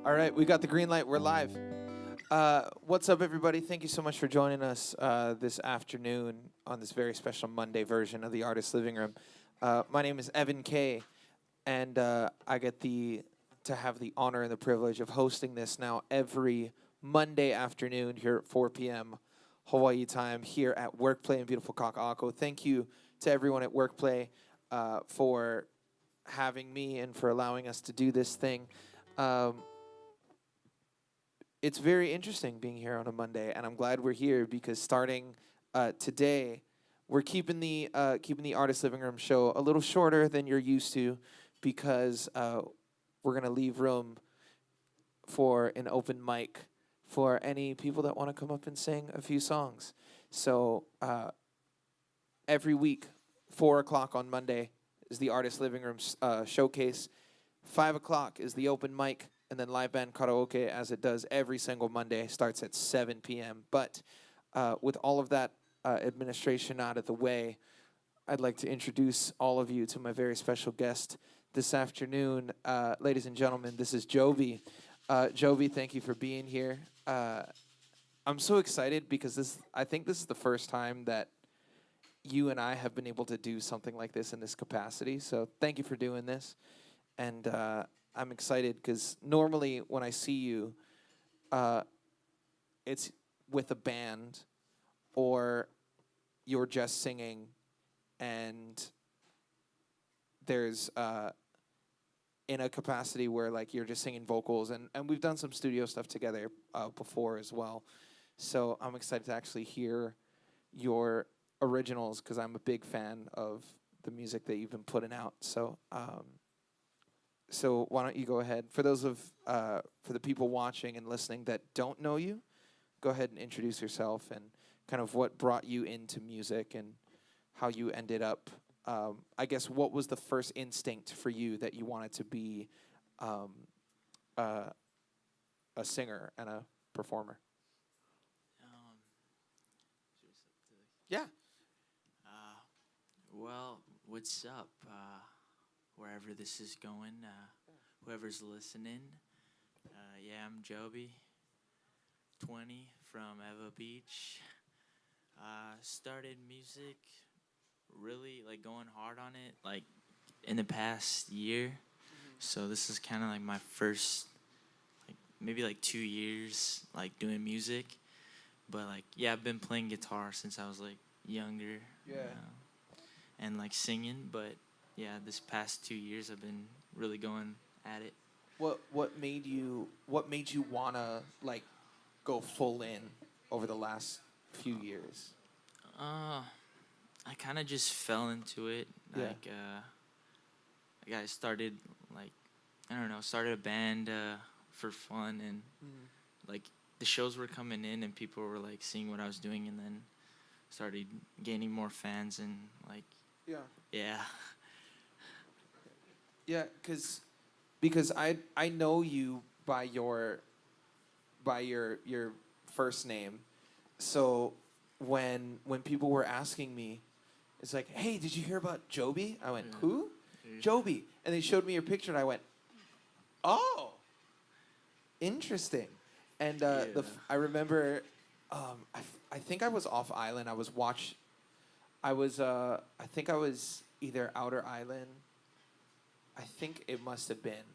All right, we got the green light. We're live. What's up, everybody? Thank you so much for joining us this afternoon on this very special Monday version of the Artist Living Room. My name is Evan Kay, and I get to have the honor and the privilege of hosting this now every Monday afternoon here at 4 p.m. Hawaii time here at Workplay in beautiful Kaka'ako. Thank you to everyone at Workplay for having me and for allowing us to do this thing. It's very interesting being here on a Monday, and I'm glad we're here because starting today, we're keeping the Artist Living Room show a little shorter than you're used to, because we're gonna leave room for an open mic for any people that want to come up and sing a few songs. So every week, 4 o'clock on Monday is the Artist Living Room showcase. 5 o'clock is the open mic. And then live band karaoke, as it does every single Monday, starts at 7 p.m. But with all of that administration out of the way, I'd like to introduce all of you to my very special guest this afternoon. Ladies and gentlemen, this is JOBY. JOBY, thank you for being here. I'm so excited because I think this is the first time that you and I have been able to do something like this in this capacity. So thank you for doing this. And I'm excited because normally when I see you, it's with a band or you're just singing, and there's in a capacity where like you're just singing vocals, and we've done some studio stuff together before as well. So I'm excited to actually hear your originals because I'm a big fan of the music that you've been putting out. So why don't you go ahead? For the people watching and listening that don't know you, go ahead and introduce yourself and kind of what brought you into music and how you ended up. I guess what was the first instinct for you that you wanted to be a singer and a performer? Yeah. Well, what's up? Wherever this is going, whoever's listening. Yeah, I'm Joby, 20, from Eva Beach. Started music, really like going hard on it, like in the past year. Mm-hmm. So this is kind of like my first, like maybe like 2 years, like doing music. But like, yeah, I've been playing guitar since I was like younger. Yeah. And like singing, but yeah, this past 2 years I've been really going at it. What made you wanna like go full in over the last few years? I kind of just fell into it. Yeah. Like I started like, I don't know, started a band for fun, and like the shows were coming in and people were like seeing what I was doing, and then started gaining more fans and like yeah. Yeah, because I know you by your first name. So when people were asking me, it's like, hey, did you hear about Joby? I went, who? Joby. And they showed me your picture, and I went, oh, interesting. And I remember, I think I was off island. I think I was either Outer Island. I think it must have been.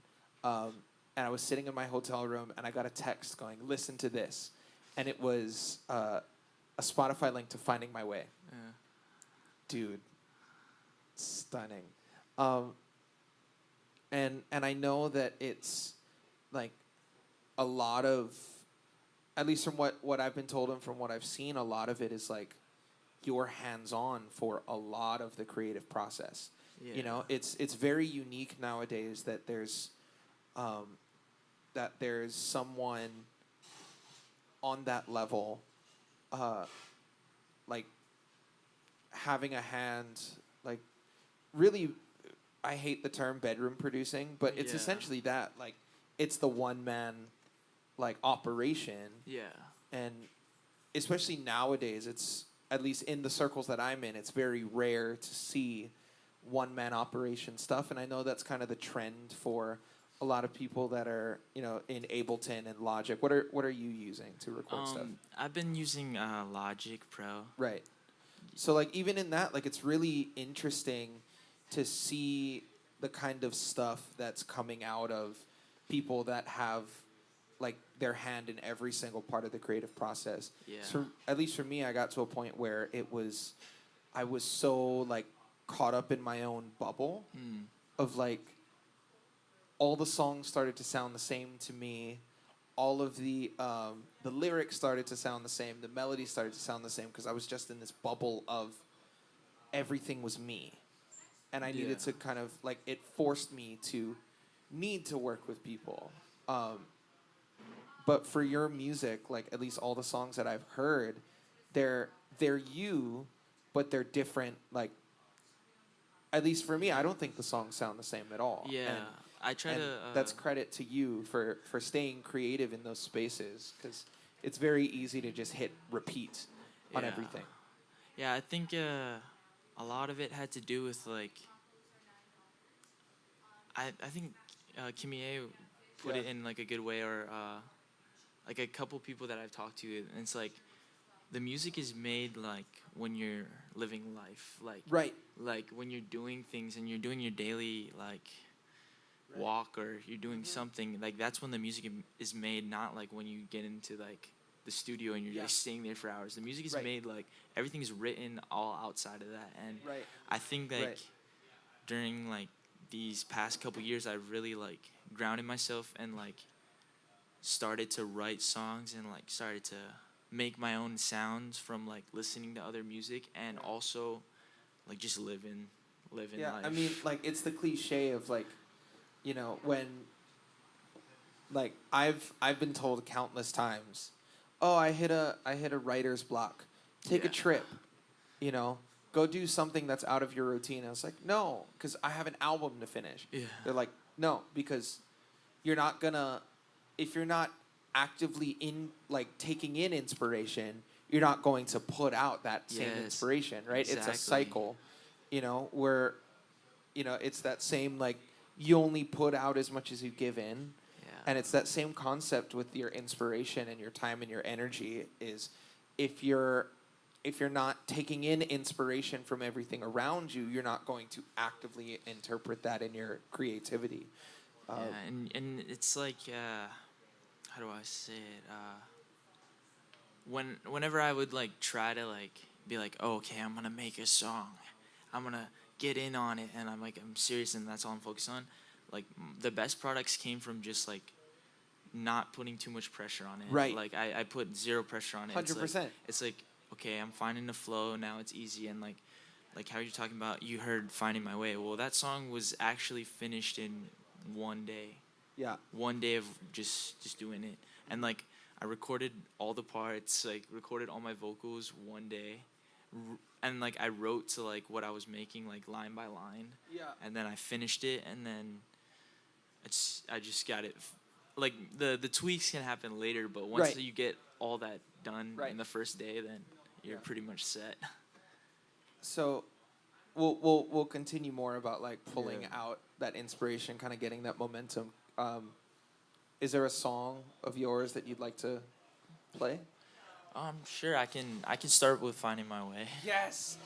And I was sitting in my hotel room, and I got a text going, listen to this. And it was a Spotify link to Finding My Way. Yeah. Dude, stunning. And I know that it's like a lot of, at least from what I've been told and from what I've seen, a lot of it is like you're hands-on for a lot of the creative process. Yeah. You know, it's very unique nowadays that there's someone on that level, like having a hand, like really, I hate the term bedroom producing, but it's essentially that, like it's the one man like operation. Yeah. And especially nowadays, it's, at least in the circles that I'm in, it's very rare to see one-man operation stuff. And I know that's kind of the trend for a lot of people that are, in Ableton and Logic. What are you using to record stuff? I've been using Logic Pro. Right. So like even in that, like it's really interesting to see the kind of stuff that's coming out of people that have like their hand in every single part of the creative process. Yeah. So at least for me, I got to a point where I was so like caught up in my own bubble of like all the songs started to sound the same to me. All of the lyrics started to sound the same. The melody started to sound the same because I was just in this bubble of everything was me. And I needed to kind of, like, it forced me to need to work with people. But for your music, like, at least all the songs that I've heard, they're you, but they're different. Like, at least for me, I don't think the songs sound the same at all. Yeah. And I try to. that's credit to you for staying creative in those spaces, because it's very easy to just hit repeat on everything. Yeah, I think a lot of it had to do with like. I think Kimie put it in like a good way, or like a couple people that I've talked to, and it's like the music is made like when you're living life, like Right. like when you're doing things and you're doing your daily like walk, or you're doing something, like that's when the music is made, not like when you get into like the studio and you're just staying there for hours. The music is made like everything's written all outside of that. And I think like during like these past couple years, I've really like grounded myself and like started to write songs and like started to make my own sounds from like listening to other music, and also like just living life. I mean, like, it's the cliche of like, when, like, I've been told countless times, oh, I hit a writer's block. Take a trip, go do something that's out of your routine. I was like, no, because I have an album to finish. Yeah. They're like, no, because you're not gonna, if you're not actively in like taking in inspiration, you're not going to put out that same inspiration, right? Exactly. It's a cycle, where, it's that same, like, you only put out as much as you give in. Yeah. And it's that same concept with your inspiration and your time and your energy is if you're not taking in inspiration from everything around you, you're not going to actively interpret that in your creativity. And it's like, how do I say it? Whenever I would like try to like be like, oh, okay, I'm gonna make a song, I'm gonna get in on it, and I'm serious, and that's all I'm focused on. Like the best products came from just like not putting too much pressure on it. Right. Like I put zero pressure on it. 100%. It's like okay, I'm finding the flow now. It's easy, and like how you're talking about, you heard Finding My Way. Well, that song was actually finished in one day. Yeah. One day of just doing it, and like I recorded all the parts, like recorded all my vocals one day, and like I wrote to like what I was making, like line by line. Yeah. And then I finished it, and then I just got it. Like the tweaks can happen later, but once you get all that done in the first day, then you're pretty much set. So we'll continue more about like pulling out that inspiration, kind of getting that momentum. Is there a song of yours that you'd like to play? Sure, I can start with Finding My Way. Yes.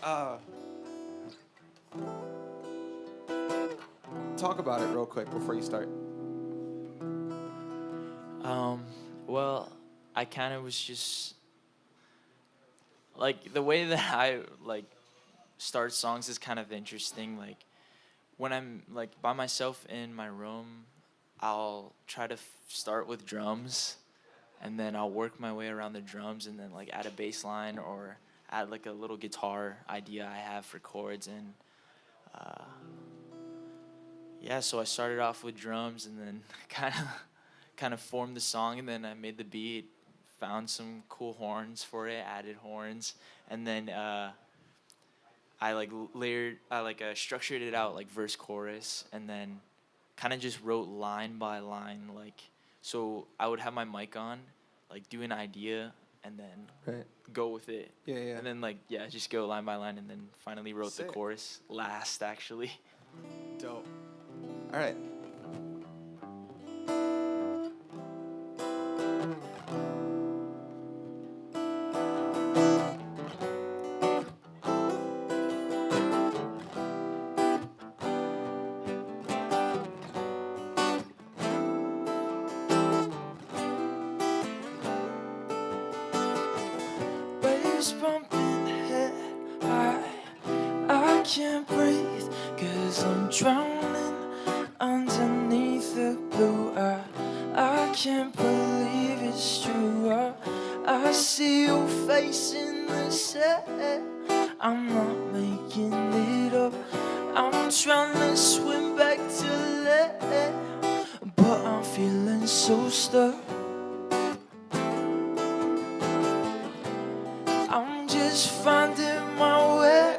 Talk about it real quick before you start. Well, I kind of was just like the way that I like start songs is kind of interesting. Like when I'm like by myself in my room, I'll try to start with drums, and then I'll work my way around the drums, and then like add a bass line or add like a little guitar idea I have for chords. And so I started off with drums, and then kind of formed the song, and then I made the beat, found some cool horns for it, added horns, and then I like structured it out like verse chorus, and then kind of just wrote line by line, like, so I would have my mic on, like do an idea, and then go with it. Yeah. And then just go line by line, and then finally wrote Sick. the chorus last, actually. Dope. All right. is bumping head high. I can't breathe, 'cause I'm drowning underneath the blue eye. I can't believe it's true. I see your face in the set. I'm not making it up. I'm trying to swim back to land, but I'm feeling so stuck. I'm just finding my way.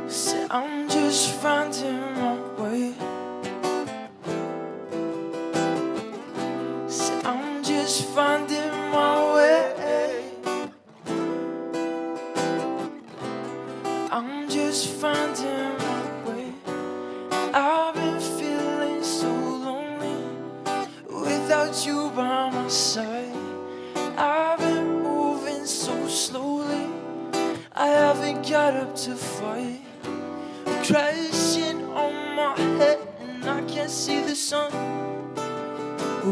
Say I'm just finding my way. Say I'm just finding my way. I'm just finding my way. I've been feeling so lonely without you by my side. I've been moving so slowly, I haven't got up to fight. Crashing on my head and I can't see the sun.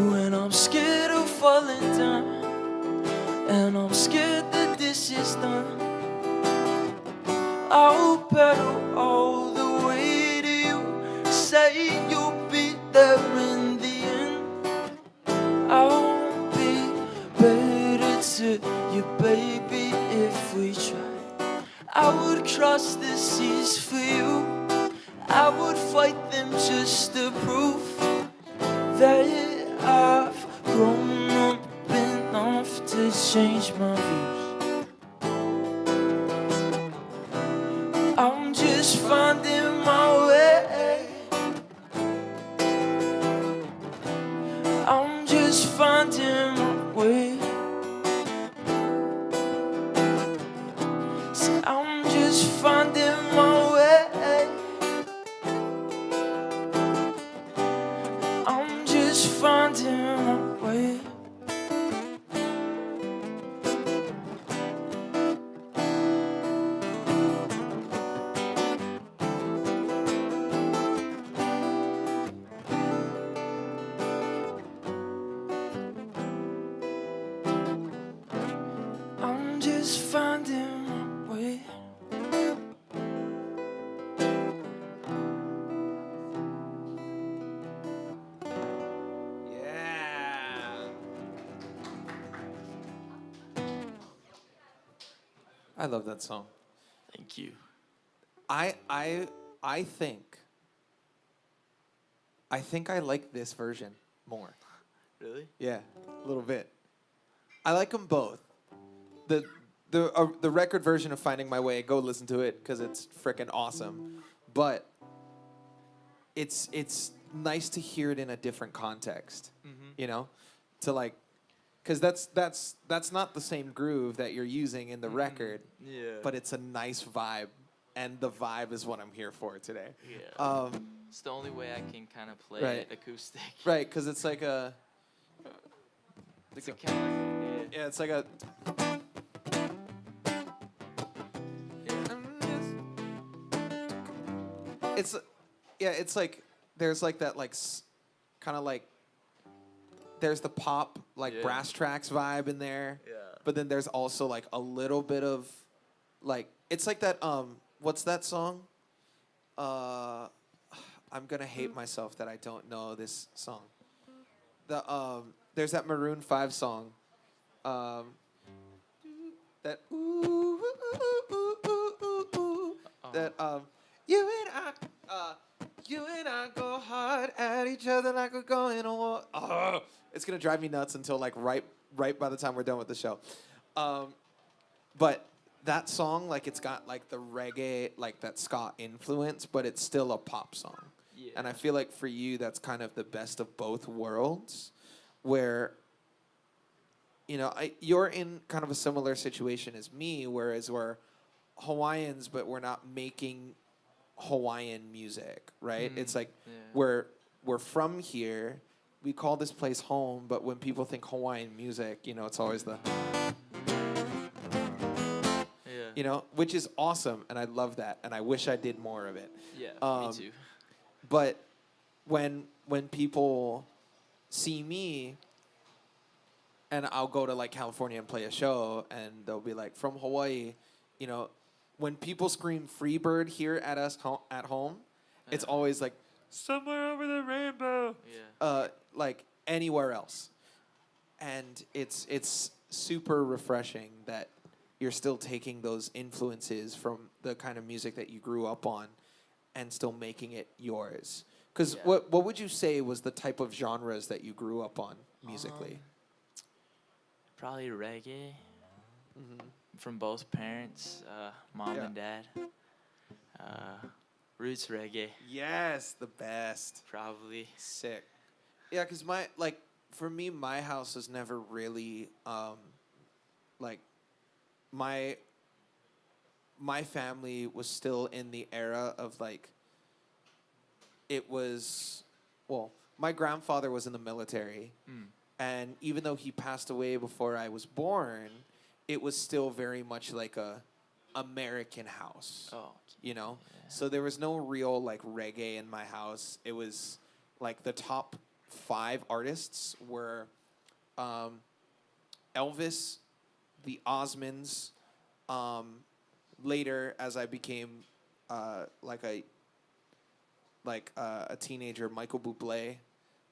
When I'm scared of falling down, and I'm scared that this is done, I'll pedal all the way to you. Say you'll be there in the end. I'll be better to you, baby, if we try. I would cross the seas for you. I would fight them just to prove that I've grown up enough to change my views. I'm just finding my way. I'm just finding my way. See, I'm just finding my way. I'm just finding my way. I'm just finding my way. Yeah. I love that song. Thank you. I think I like this version more. Really? Yeah, a little bit. I like them both. The record version of Finding My Way, go listen to it because it's freaking awesome. But it's nice to hear it in a different context. You know, to like, because that's not the same groove that you're using in the record. Yeah. But it's a nice vibe, and the vibe is what I'm here for today. Yeah. It's the only way I can kind of play Right. it acoustic. Right, because it's like a. It's a kind of Yeah, it's like a. It's, yeah, it's like there's like that like kind of like there's the pop like brass tracks vibe in there. Yeah. But then there's also like a little bit of like it's like that what's that song? I'm gonna hate myself that I don't know this song. There's that Maroon 5 song. That ooh, that you and I go hard at each other like we're going to war. Oh, it's gonna drive me nuts until like right by the time we're done with the show. But that song, like it's got like the reggae, like that ska influence, but it's still a pop song. Yeah. And I feel like for you, that's kind of the best of both worlds, where, you know, you're in kind of a similar situation as me, whereas we're Hawaiians, but we're not making Hawaiian music, right? It's like we're from here. We call this place home, but when people think Hawaiian music, you know, it's always the, you know, which is awesome, and I love that, and I wish I did more of it. Yeah, me too. But when people see me and I'll go to like California and play a show, and they'll be like, from Hawaii, you know, when people scream "Freebird" here at us at home, it's always like somewhere over the rainbow. Yeah. Like anywhere else, and it's super refreshing that you're still taking those influences from the kind of music that you grew up on, and still making it yours. Because what would you say was the type of genres that you grew up on musically? Probably reggae. From both parents, mom and dad. Roots reggae, Yes, the best. probably. Sick. Yeah, because for me, my house was never really like my family was still in the era of like it was well, my grandfather was in the military, and even though he passed away before I was born, it was still very much like a American house. Oh, You know? yeah. So there was no real like reggae in my house. It was like the top 5 artists were Elvis, the Osmonds, later as I became a teenager, Michael Bublé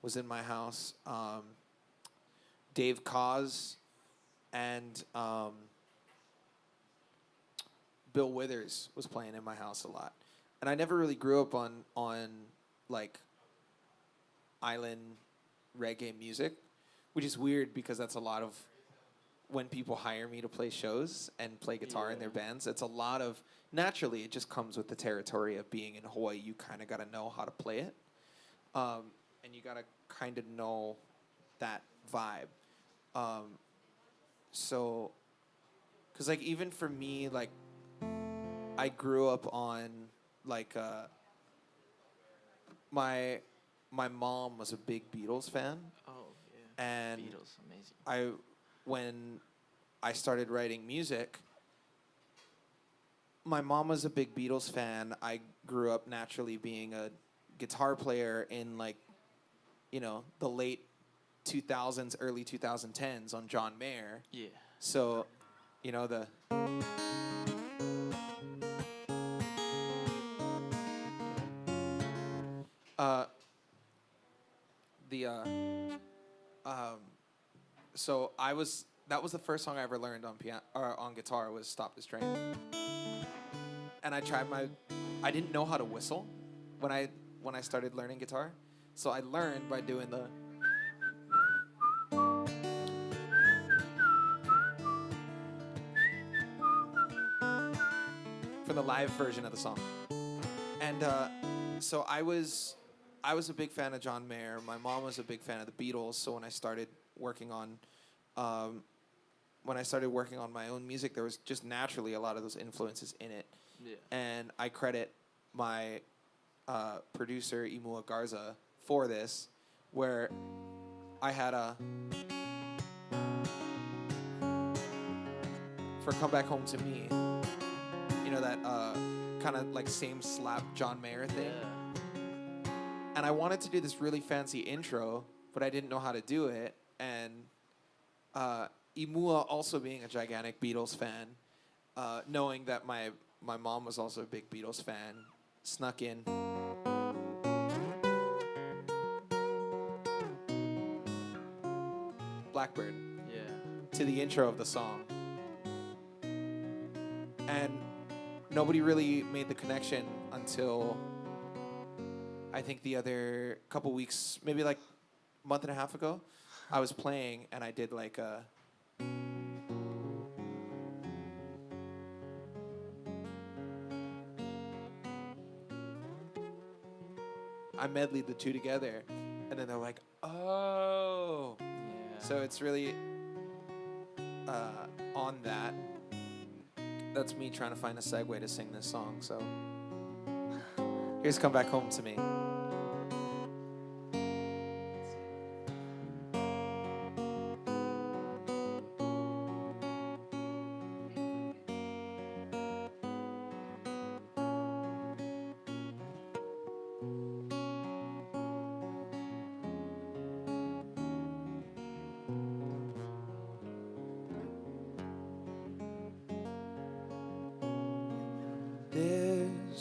was in my house, Dave Koz, and Bill Withers was playing in my house a lot. And I never really grew up on like island reggae music, which is weird because that's a lot of when people hire me to play shows and play guitar in their bands. It's a lot of naturally it just comes with the territory of being in Hawaii. You kind of got to know how to play it, and you got to kind of know that vibe. So, because like even for me, like I grew up on like my mom was a big Beatles fan, Oh, yeah. and Beatles, amazing. when I started writing music, my mom was a big Beatles fan. I grew up naturally being a guitar player in like, the late 2000s, early 2010s on John Mayer. Yeah. So, the uh the so that was the first song I ever learned on piano or on guitar was Stop This Train. And I didn't know how to whistle when I started learning guitar. So I learned by doing the for the live version of the song. And so I was a big fan of John Mayer. My mom was a big fan of the Beatles. So when I started working on my own music, there was just naturally a lot of those influences in it. Yeah. And I credit my producer Imua Garza for this, where I had for "Come Back Home to Me," that kind of like same slap John Mayer thing. Yeah. And I wanted to do this really fancy intro, but I didn't know how to do it. And Imua, also being a gigantic Beatles fan, knowing that my mom was also a big Beatles fan, snuck in. Blackbird Yeah. to the intro of the song. And nobody really made the connection until I think the other couple weeks, maybe like a month and a half ago, I was playing and I did like a I medleyed the two together, and then they're like, oh. Yeah. So it's really on that. That's me trying to find a segue to sing this song. So here's "Come Back Home to Me."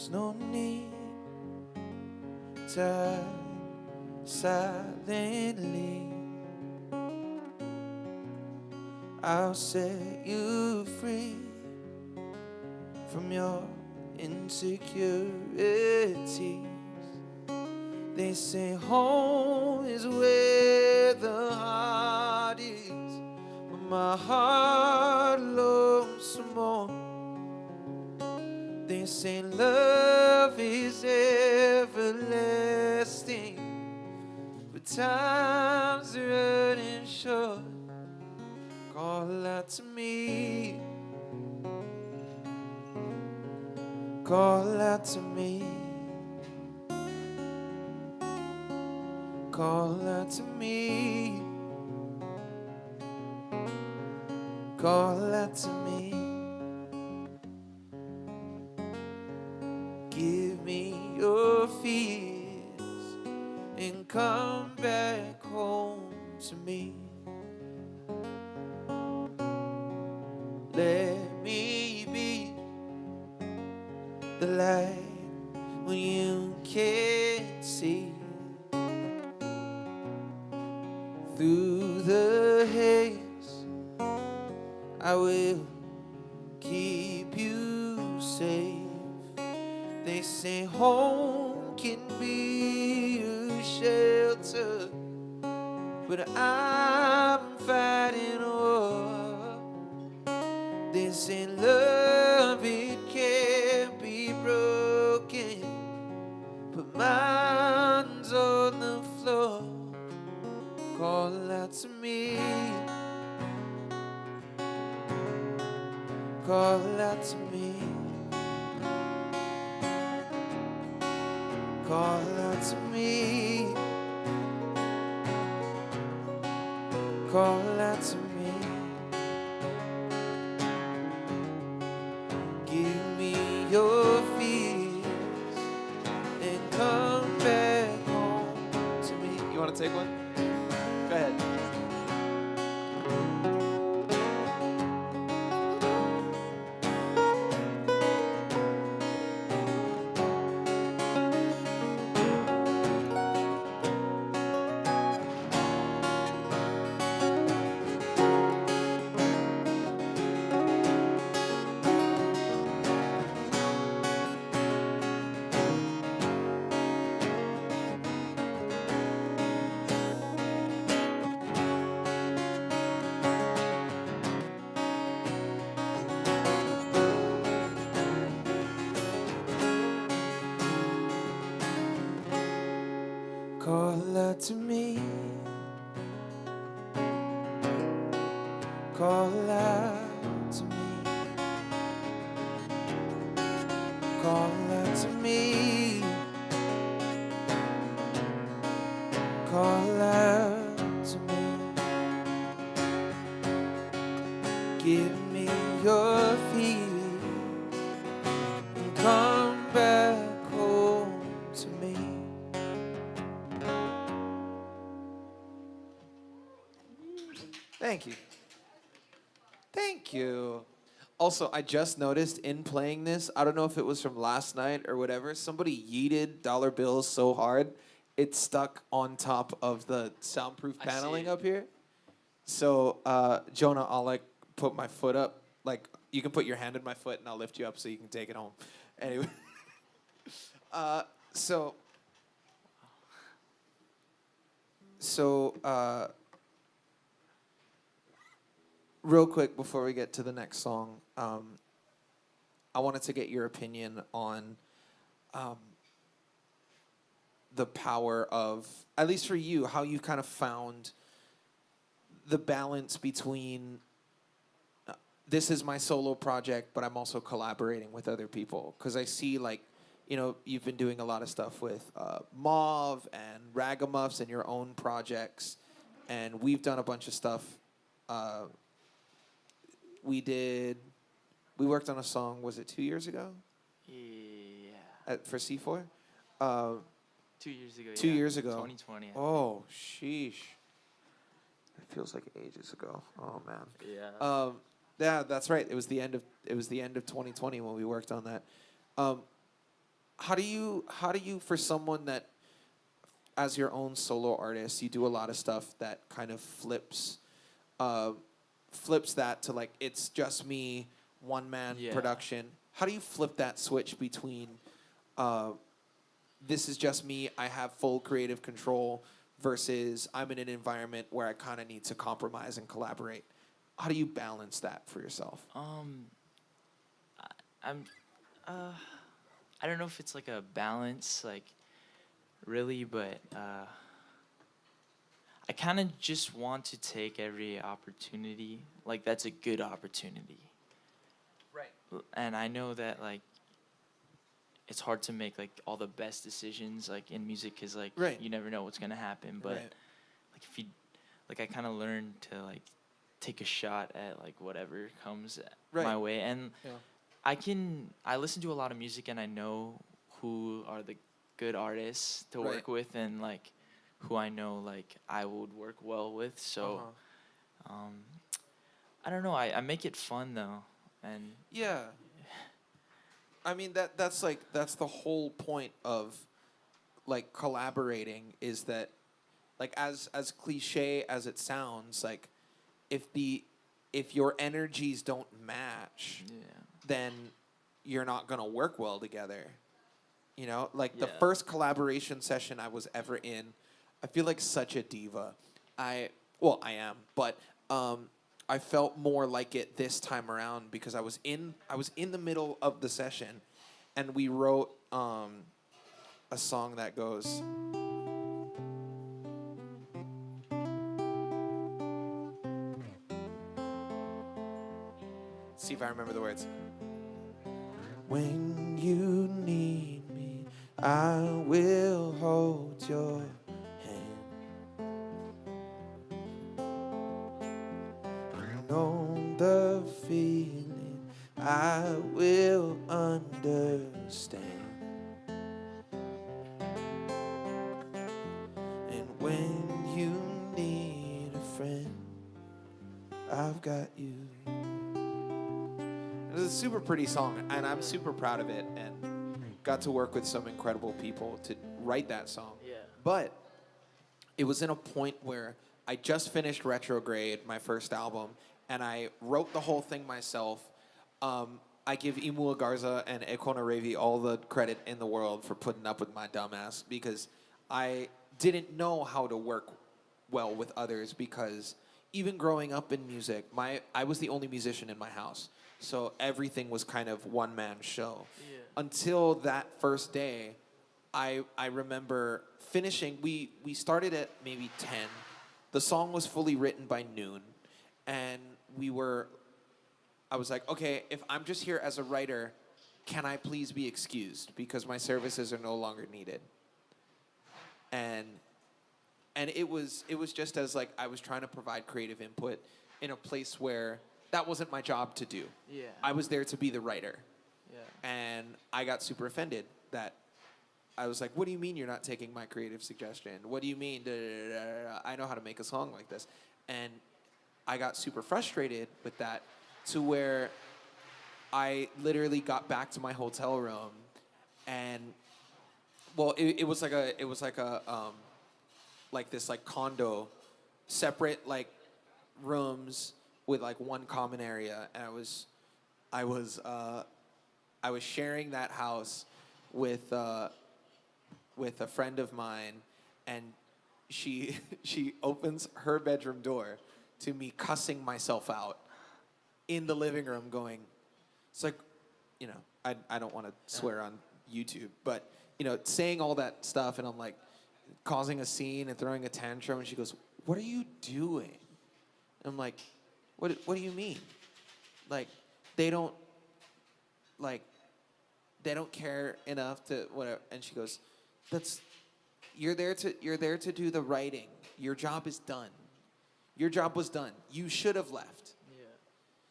There's no need to silently. I'll set you free from your insecurities. They say home is where the heart is, but my heart longs some more. They say love is everlasting, but time's running short. Call out to me, call out to me, call out to me, call out to me. Give me your fears and come back home to me. Let me be the light when you can't see. Through the haze, I will keep you safe. They say home can be a shelter, but I'm fighting a war. They say love, it can't be broken, but mine's on the floor. Call out to me, call out to me, call out to me, call out to me. Give me your fears and come back home to me. You want to take one? Go ahead. Call out to me, call out to me, call out to me, call out to me. Give me your fears and come back home to me. Thank you. Thank you. Also, I just noticed in playing this, I don't know if it was from last night or whatever, somebody yeeted dollar bills so hard, it stuck on top of the soundproof I see paneling it. up here. So, Jonah, I'll like put my foot up. Like, you can put your hand in my foot and I'll lift you up so you can take it home. Anyway. So, real quick before we get to the next song, I wanted to get your opinion on the power of, at least for you, how you kind of found the balance between this is my solo project, but I'm also collaborating with other people. Because I see, like, you know, you've been doing a lot of stuff with Mauve and Ragamuffs and your own projects. And we've done a bunch of stuff. We worked on a song, was it 2 years ago? Yeah. For C4? 2 years ago. 2 years ago. 2020. Oh, sheesh. It feels like ages ago. Oh, man. Yeah. Yeah, that's right. It was the end of 2020 when we worked on that. how do you for someone that as your own solo artist, you do a lot of stuff that kind of uh, flips that to like it's just me, one man Yeah. production. How do you flip that switch between uh, this is just me, I have full creative control, versus I'm in an environment where I kind of need to compromise and collaborate? How do you balance that for yourself? I'm I don't know if it's like a balance, like really, but I kind of just want to take every opportunity, like that's a good opportunity. Right. And I know that like it's hard to make like all the best decisions like in music because like Right. you never know what's gonna happen. But Right. like if you like I kind of learned to like take a shot at like whatever comes Right. my way. And Yeah. I listen to a lot of music and I know who are the good artists to Right. work with and like who I know like I would work well with. So um, I don't know. I make it fun though, and Yeah. I mean that's the whole point of like collaborating, is that like as cliche as it sounds, like if your energies don't match, yeah, then you're not going to work well together. You know, like the Yeah. first collaboration session I was ever in, I feel like such a diva. I am, but I felt more like it this time around because I was in the middle of the session, and we wrote a song that goes. See if I remember the words. When you need me, I will hold your hand. Know the feeling, I will understand. And when you need a friend, I've got you. It's a super pretty song, and I'm super proud of it, and got to work with some incredible people to write that song. Yeah. But it was in a point where I just finished Retrograde, my first album, and I wrote the whole thing myself. I give Imua Garza and Ekona Revi all the credit in the world for putting up with my dumbass, because I didn't know how to work well with others, because even growing up in music, I was the only musician in my house. So everything was kind of one-man show. Yeah. Until that first day, I remember finishing. We started at maybe 10. The song was fully written by noon, and I was like, okay, if I'm just here as a writer, can I please be excused because my services are no longer needed? And it was just as like I was trying to provide creative input in a place where that wasn't my job to do. Yeah. I was there to be the writer. Yeah. And I got super offended that I was like, what do you mean you're not taking my creative suggestion? What do you mean? Da, da, da, da, da. I know how to make a song like this. And I got super frustrated with that, to where I literally got back to my hotel room, and well, it was like this like condo, separate like rooms with like one common area, and I was sharing that house with a friend of mine, and she she opens her bedroom door to me cussing myself out in the living room, going, it's like, you know, I don't want to swear on YouTube, but you know, saying all that stuff, and I'm like causing a scene and throwing a tantrum, and she goes, "What are you doing?" And I'm like, What do you mean? Like, they don't care enough to whatever. And she goes, you're there to do the writing. Your job is done. Your job was done. You should have left. Yeah.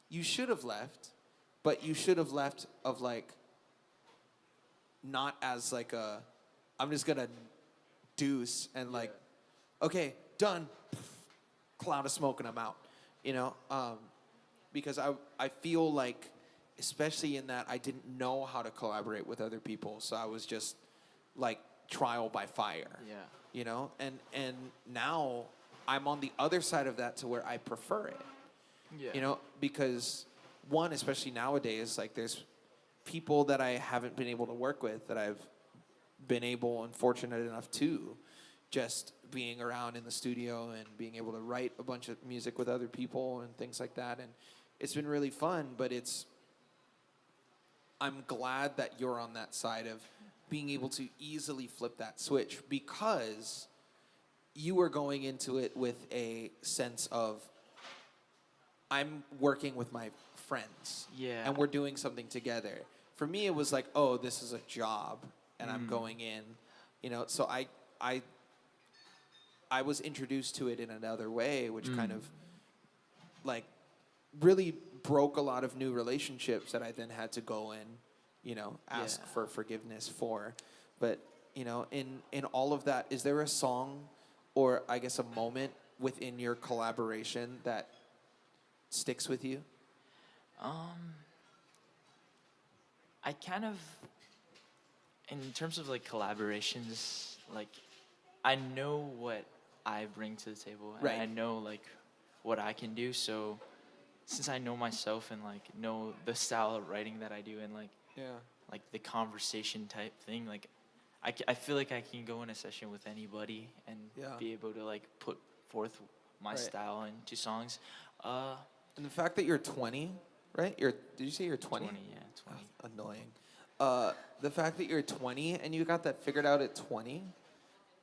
You should have left, but you should have left of like not as like I'm just gonna deuce and like, okay, done, cloud of smoke and I'm out. You know, because I feel like especially in that I didn't know how to collaborate with other people, so I was just like trial by fire. Yeah. You know, and now I'm on the other side of that to where I prefer it. Yeah. You know, because one, especially nowadays, like there's people that I haven't been able to work with that I've been able and fortunate enough to just being around in the studio and being able to write a bunch of music with other people and things like that. And it's been really fun, but I'm glad that you're on that side of being able to easily flip that switch, because you were going into it with a sense of, I'm working with my friends. Yeah. And we're doing something together. For me, it was like, oh, this is a job, and I'm going in, you know. So I was introduced to it in another way, which kind of like really broke a lot of new relationships that I then had to go and, you know, ask for forgiveness for. But, you know, in all of that, is there a song or I guess a moment within your collaboration that sticks with you? I kind of, in terms of like collaborations, like I know what I bring to the table, and Right. I know like what I can do. So since I know myself and like know the style of writing that I do, and like the conversation type thing, like I feel like I can go in a session with anybody and be able to like put forth my style into songs. And the fact that you're 20, right? Did you say you're 20? 20, yeah, 20. Oh, annoying. The fact that you're 20 and you got that figured out at 20,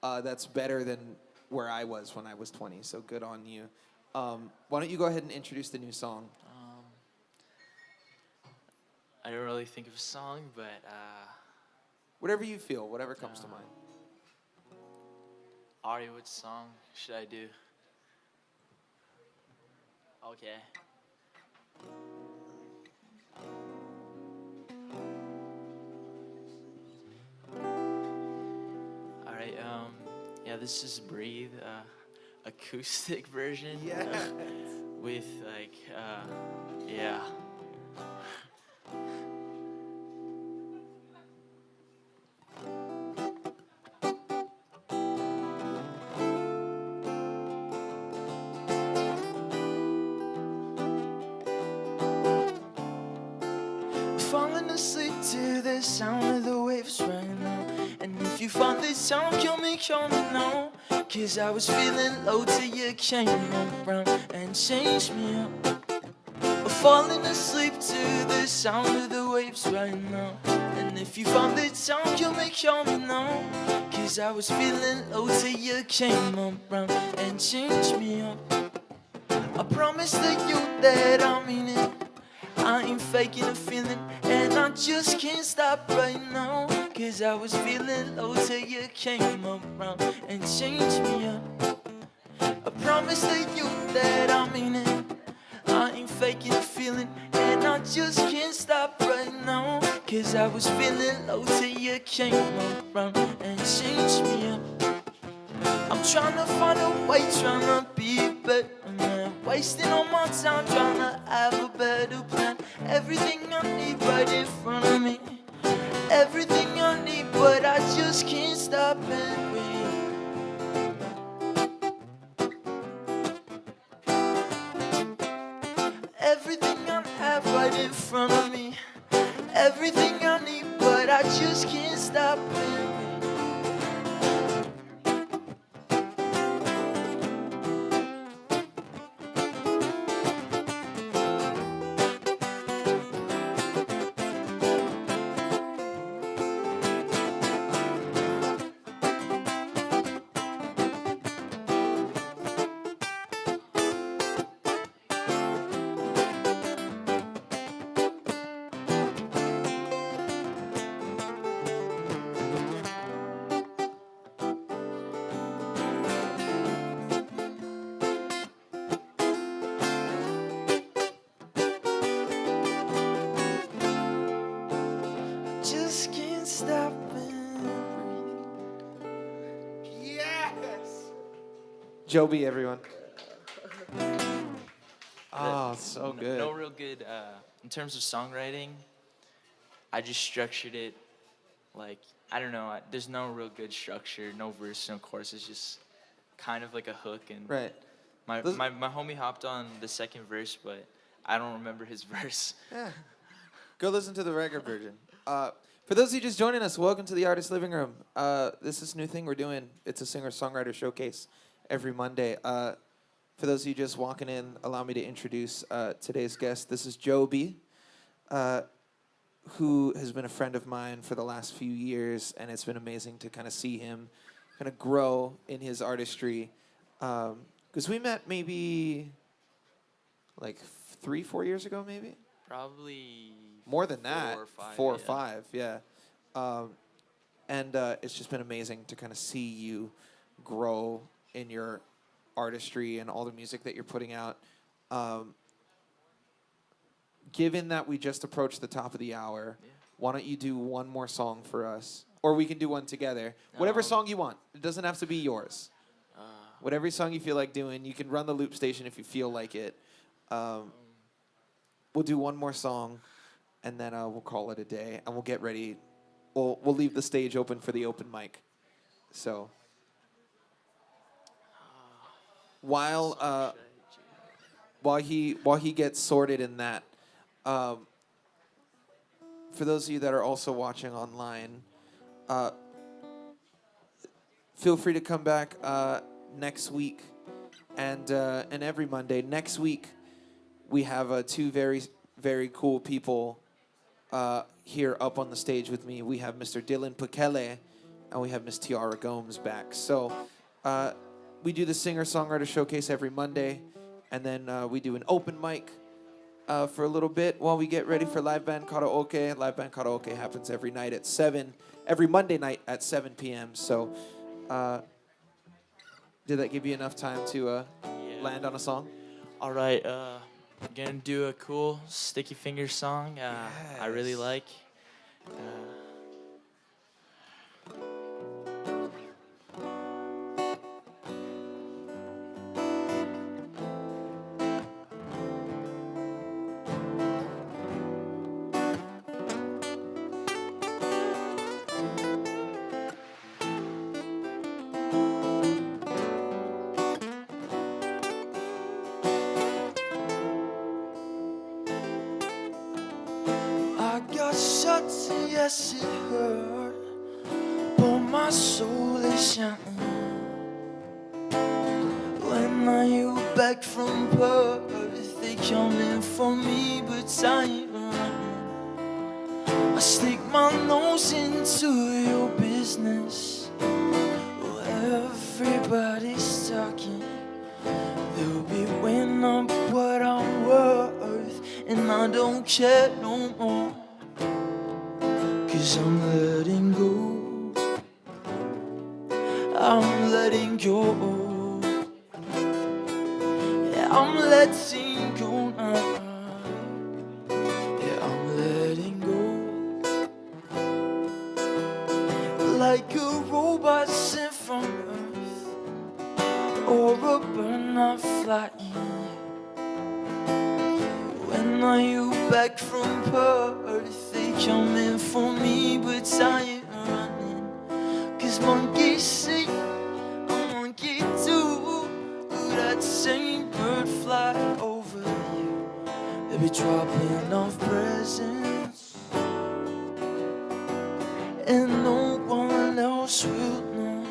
that's better than where I was when I was 20. So good on you. Why don't you go ahead and introduce the new song? I don't really think of a song, but Whatever you feel, whatever comes to mind. Ari, what song should I do? Okay. All right. Yeah, this is Breathe, acoustic version. Yes. With like, yeah. Falling asleep to the sound of the waves right now. And if you find this sound, call me now. Cause I was feeling low till you came around and changed me up. Falling asleep to the sound of the waves right now. And if you found the sound, call me now. Cause I was feeling low till you came around and changed me up. I promise to you that I mean it. I ain't faking a feeling, and I just can't stop right now. Cause I was feeling low till you came around and changed me up. I promise to you that I mean it. I ain't faking a feeling, and I just can't stop right now. Cause I was feeling low till you came around and changed me up. I'm trying to find a way, trying to be better, man. Wasting all my time trying to have a better plan. Everything I need right in front of me. Everything I need, but I just can't stop and breathe. Everything I have right in front of me. Everything I need, but I just can't stop and breathe. Just can't stop and breathe. Yes! JOBY, everyone. Oh, so good. No real good. In terms of songwriting, I just structured it like, I don't know. There's no real good structure, no verse, no chorus. It's just kind of like a hook. And Right. my Those- my homie hopped on the second verse, but I don't remember his verse. Yeah. Go listen to the record version. For those of you just joining us, welcome to the Artist Living Room. This is a new thing we're doing. It's a singer-songwriter showcase every Monday. For those of you just walking in, allow me to introduce today's guest. This is Joby, who has been a friend of mine for the last few years, and it's been amazing to kind of see him kind of grow in his artistry. Because we met maybe like 3-4 years ago, maybe? Probably More than that. 4 or 5. 4 or 5, yeah. And it's just been amazing to kind of see you grow in your artistry and all the music that you're putting out. Given that we just approached the top of the hour, why don't you do one more song for us? Or we can do one together. Whatever song you want. It doesn't have to be yours. Whatever song you feel like doing. You can run the loop station if you feel like it. We'll do one more song, and then we'll call it a day, and we'll get ready. We'll leave the stage open for the open mic. So while he gets sorted in that, for those of you that are also watching online, feel free to come back next week and every Monday. Next week, we have 2 very, very cool people here up on the stage with me. We have Mr. Dylan Pekele, and we have Miss Tiara Gomes back. So we do the singer-songwriter showcase every Monday, and then we do an open mic for a little bit while we get ready for live band karaoke. Live band karaoke happens every night at 7, every Monday night at 7 p.m. So did that give you enough time to land on a song? All right. I'm gonna do a cool Sticky Fingers song. I really like. I got shots, yes it hurt, but my soul is shining. When are you back from Perth? They coming for me, but I ain't running. I stick my nose into your business. Well, everybody's talking. They'll be weighing up what I'm worth, and I don't care no more. 'Cause I'm letting go. I'm letting go. Yeah, I'm letting go now. Yeah, I'm letting go. Like a robot sent from Earth, or a bird not flying. When are you back from Perth? They coming for me, but I ain't running. 'Cause monkeys say I'm monkey too. That same bird fly over you. They be dropping off presents, and no one else will know.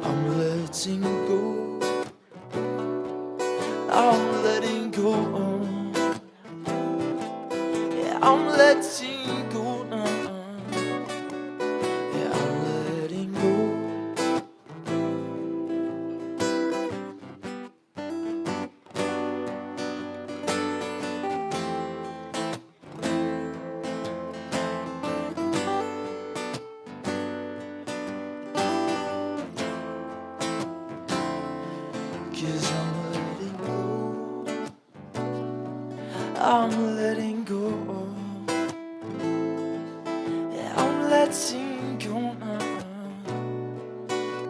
I'm letting go. I'm letting go. Yeah, I'm letting go now. Yeah, I'm letting go. Cause I'm letting go. I'm letting go. Yeah, I'm letting go now.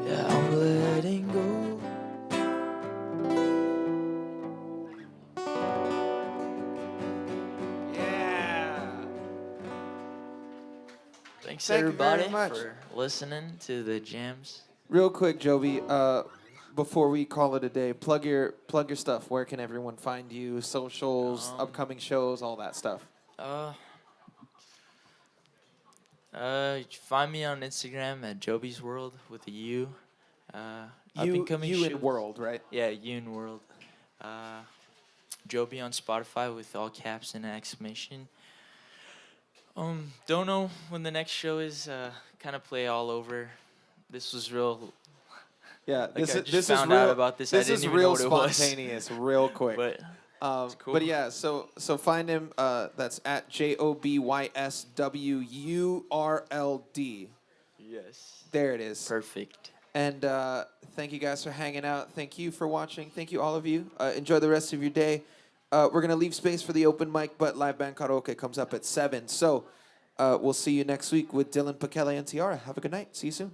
Yeah, I'm letting go. Thanks Thank you very everybody much. for listening to the jams. Real quick, Joby, before we call it a day, plug your stuff. Where can everyone find you? Socials, upcoming shows, all that stuff. Find me on Instagram at Joby's World with a U. Up and coming You in shows. world, right? Yeah, you in World. Joby on Spotify with all caps and exclamation. Don't know when the next show is. Kind of play all over. This was real. Yeah, Like this I is just this found is out real. about this. This I didn't is even real know what it was. spontaneous, real quick. But cool. But yeah, so find him. That's at JOBYSWURLD. yes. There it is. Perfect. And thank you guys for hanging out. Thank you for watching. Thank you, all of you. Enjoy the rest of your day. We're going to leave space for the open mic, but live band karaoke comes up at 7. So we'll see you next week with Dylan, Pakele, and Tiara. Have a good night. See you soon.